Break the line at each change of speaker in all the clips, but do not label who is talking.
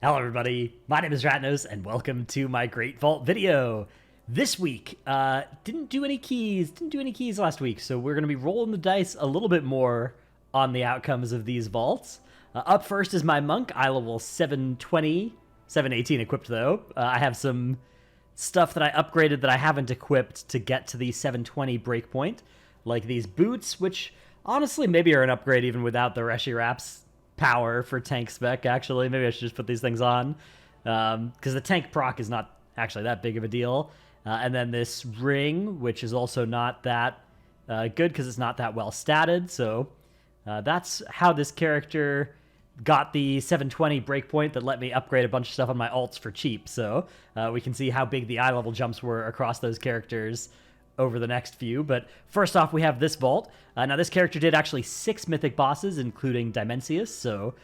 Hello everybody, my name is Ratnos, and welcome to my Great Vault video. This week, didn't do any keys last week, so we're going to be rolling the dice a little bit more on the outcomes of these vaults. Up first is my monk, eye level 720, 718 equipped though. I have some stuff that I upgraded that I haven't equipped to get to the 720 breakpoint, like these boots, which honestly maybe are an upgrade even without the Reshiram's power for tank spec. Actually, maybe I should just put these things on, because the tank proc is not actually that big of a deal. And then this ring, which is also not that good because it's not that well statted. So that's how this character got the 720 breakpoint that let me upgrade a bunch of stuff on my alts for cheap. So we can see how big the eye level jumps were across those characters over the next few. But first off, we have this vault. Now this character did actually 6 mythic bosses, including Dimensius, so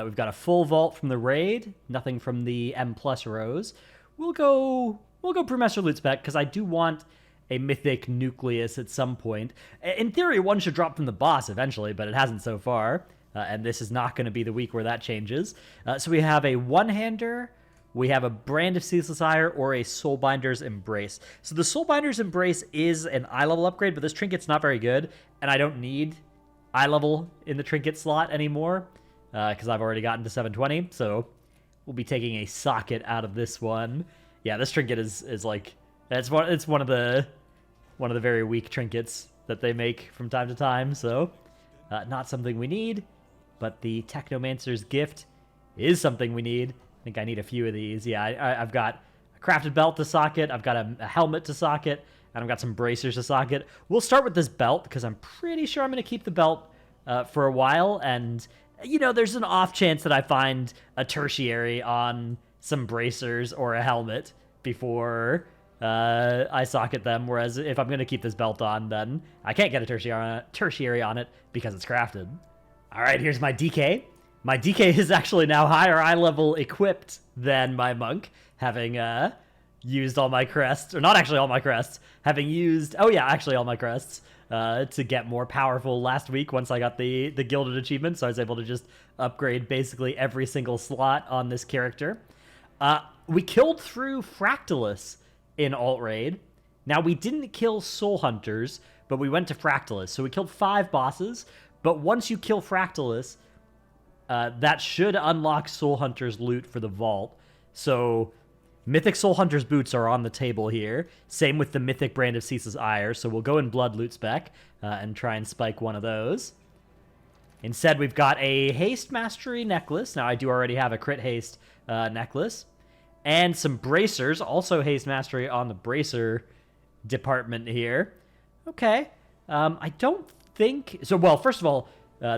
we've got a full vault from the raid, nothing from the M+ rows. We'll go Brewmaster loot spec, because I do want a mythic nucleus at some point. In theory, one should drop from the boss eventually, but it hasn't so far, and this is not going to be the week where that changes. So we have a one-hander, we have a Brand of Ceaseless Ire, or a Soulbinder's Embrace. So the Soulbinder's Embrace is an eye level upgrade, but this trinket's not very good, and I don't need eye level in the trinket slot anymore, because I've already gotten to 720, so we'll be taking a socket out of this one. Yeah, this trinket is like, it's one of the very weak trinkets that they make from time to time, so not something we need, but the Technomancer's Gift is something we need. I think I need a few of these. Yeah, I've got a crafted belt to socket, I've got a helmet to socket, and I've got some bracers to socket. We'll start with this belt, because I'm pretty sure I'm going to keep the belt for a while, and, you know, there's an off chance that I find a tertiary on some bracers or a helmet before I socket them, whereas if I'm going to keep this belt on, then I can't get a tertiary on it because it's crafted. All right, here's my DK. My DK is actually now higher eye level equipped than my monk, having used all my crests, or not actually all my crests, having used, oh yeah, actually all my crests, to get more powerful last week once I got the gilded achievement, so I was able to just upgrade basically every single slot on this character. We killed through Fractalus in Alt Raid. Now, we didn't kill Soul Hunters, but we went to Fractalus, so we killed 5 bosses, but once you kill Fractalus, that should unlock Soul Hunter's loot for the vault. So Mythic Soul Hunter's boots are on the table here. Same with the Mythic Brand of Ceaseless Ire. So we'll go in Blood loot spec and try and spike one of those. Instead, we've got a Haste Mastery necklace. Now, I do already have a Crit Haste necklace. And some bracers. Also Haste Mastery on the bracer department here. Okay. I don't think... So, well, first of all...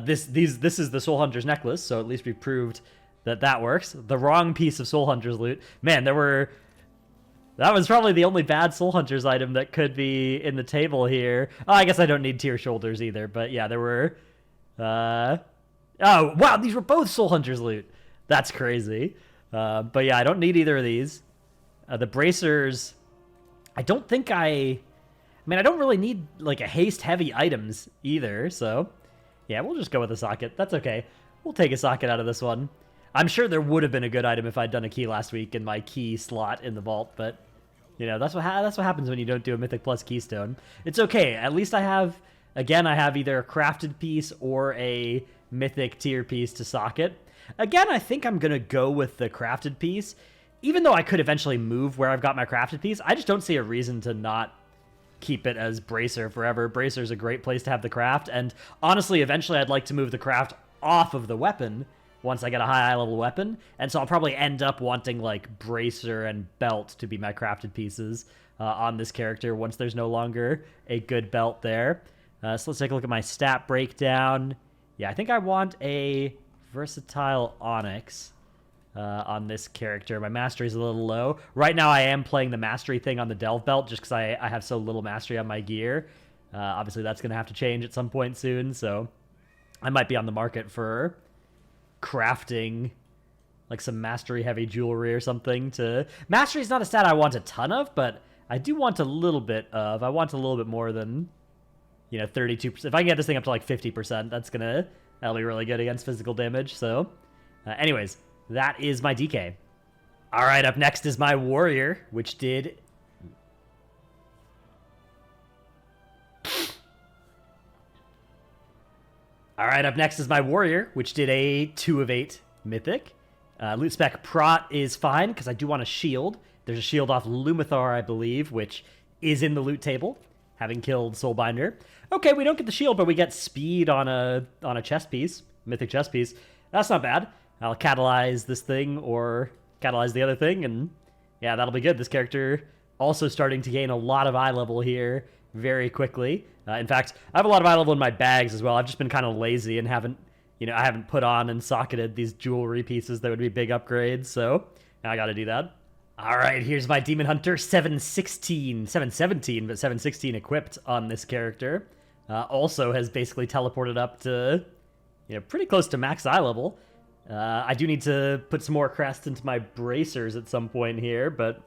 This is the Soul Hunter's necklace, so at least we proved that works. The wrong piece of Soul Hunter's loot. Man, that was probably the only bad Soul Hunter's item that could be in the table here. Oh, I guess I don't need tier shoulders either, but yeah, there were... Oh, wow, these were both Soul Hunter's loot. That's crazy. But yeah, I don't need either of these. The bracers... I don't think I mean, I don't really need, like, a haste-heavy items either, so... Yeah, we'll just go with a socket. That's okay. We'll take a socket out of this one. I'm sure there would have been a good item if I'd done a key last week in my key slot in the vault, but, you know, that's what happens when you don't do a Mythic Plus Keystone. It's okay. At least I have either a crafted piece or a Mythic tier piece to socket. Again, I think I'm going to go with the crafted piece. Even though I could eventually move where I've got my crafted piece, I just don't see a reason to not keep it as Bracer forever. Bracer's a great place to have the craft, and honestly, eventually I'd like to move the craft off of the weapon once I get a high level weapon, and so I'll probably end up wanting, like, Bracer and Belt to be my crafted pieces on this character once there's no longer a good belt there. So let's take a look at my stat breakdown. Yeah, I think I want a Versatile Onyx on this character. My mastery's a little low. Right now I am playing the mastery thing on the Delve belt just because I have so little mastery on my gear. Obviously that's going to have to change at some point soon, so I might be on the market for crafting like some mastery heavy jewelry or something to... Mastery's not a stat I want a ton of, but I do want a little bit of... I want a little bit more than, you know, 32%. If I can get this thing up to like 50%, that'll be really good against physical damage, so... anyways, That is my DK. All right, up next is my warrior, which did... All right, up next is my warrior, which did a 2 of 8 mythic. Loot spec prot is fine, because I do want a shield. There's a shield off Lumathar, I believe, which is in the loot table, having killed Soulbinder. Okay, we don't get the shield, but we get speed on a chest piece, mythic chest piece. That's not bad. I'll catalyze this thing or catalyze the other thing, and yeah, that'll be good. This character also starting to gain a lot of eye level here very quickly. In fact, I have a lot of eye level in my bags as well. I've just been kind of lazy and haven't put on and socketed these jewelry pieces that would be big upgrades, so now I gotta do that. All right, here's my Demon Hunter, 717, but 716 equipped on this character. Also has basically teleported up to, pretty close to max eye level. I do need to put some more crest into my bracers at some point here, but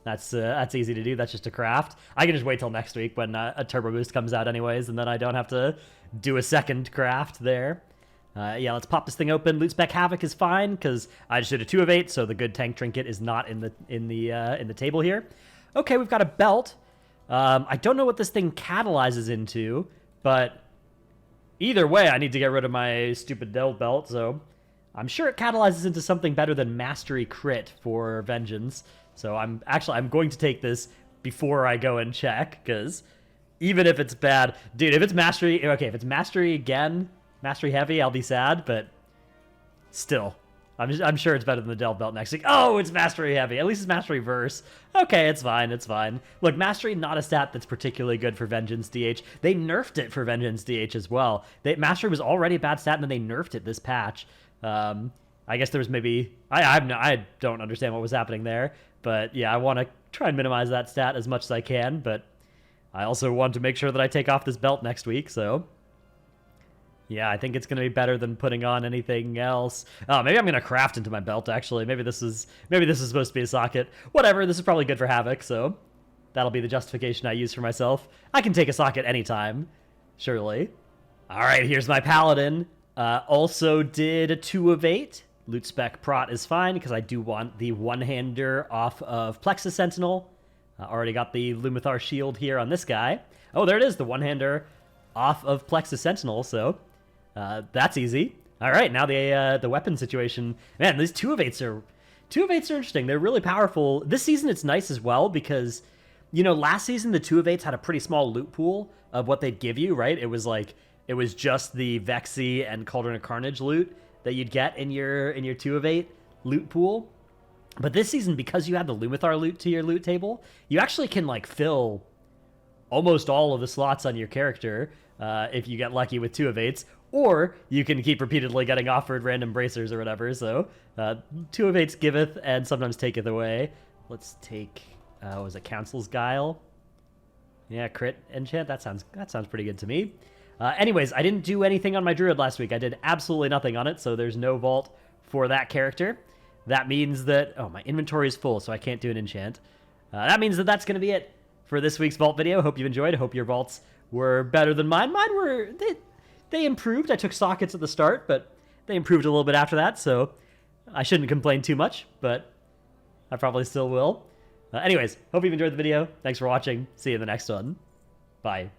that's easy to do. That's just a craft. I can just wait till next week when a turbo boost comes out anyways, and then I don't have to do a second craft there. Yeah, let's pop this thing open. Loot spec Havoc is fine because I just did a 2 of 8, so the good tank trinket is not in the table here. Okay, we've got a belt. I don't know what this thing catalyzes into, but either way, I need to get rid of my stupid Delve belt. So I'm sure it catalyzes into something better than Mastery Crit for Vengeance. So I'm going to take this before I go and check, because even if it's bad, dude, if it's Mastery, okay, if it's Mastery again, Mastery heavy, I'll be sad, but still, I'm sure it's better than the Delve belt next week. Oh, it's Mastery heavy. At least it's Mastery verse. Okay, it's fine, it's fine. Look, Mastery, not a stat that's particularly good for Vengeance DH. They nerfed it for Vengeance DH as well. Mastery was already a bad stat, and then they nerfed it this patch. I guess there was maybe... I don't understand what was happening there, but yeah, I want to try and minimize that stat as much as I can, but I also want to make sure that I take off this belt next week, so... Yeah, I think it's going to be better than putting on anything else. Oh, maybe I'm going to craft into my belt, actually. Maybe this is supposed to be a socket. Whatever, this is probably good for Havoc, so that'll be the justification I use for myself. I can take a socket anytime, surely. All right, here's my Paladin. Also did a 2 of 8. Loot spec prot is fine, because I do want the one-hander off of Plexus Sentinel. Already got the Lumathar shield here on this guy. Oh, there it is, the one-hander off of Plexus Sentinel, so... that's easy. All right, now the weapon situation. Man, these 2 of 8s are interesting. They're really powerful. This season it's nice as well because, last season the 2 of 8s had a pretty small loot pool of what they'd give you, right? It was just the Vexy and Cauldron of Carnage loot that you'd get in your 2 of 8 loot pool. But this season, because you have the Lumathar loot to your loot table, you actually can fill almost all of the slots on your character if you get lucky with 2 of 8s. Or you can keep repeatedly getting offered random bracers or whatever. So 2 of 8s giveth and sometimes taketh away. Let's take, was it Council's Guile? Yeah, crit enchant. That sounds pretty good to me. Anyways, I didn't do anything on my Druid last week. I did absolutely nothing on it, so there's no vault for that character. That means that, oh, my inventory is full, so I can't do an enchant. That means that that's going to be it for this week's vault video. Hope you enjoyed. Hope your vaults were better than mine. Mine were... They improved. I took sockets at the start, but they improved a little bit after that, so I shouldn't complain too much, but I probably still will. Anyways, hope you've enjoyed the video. Thanks for watching. See you in the next one. Bye.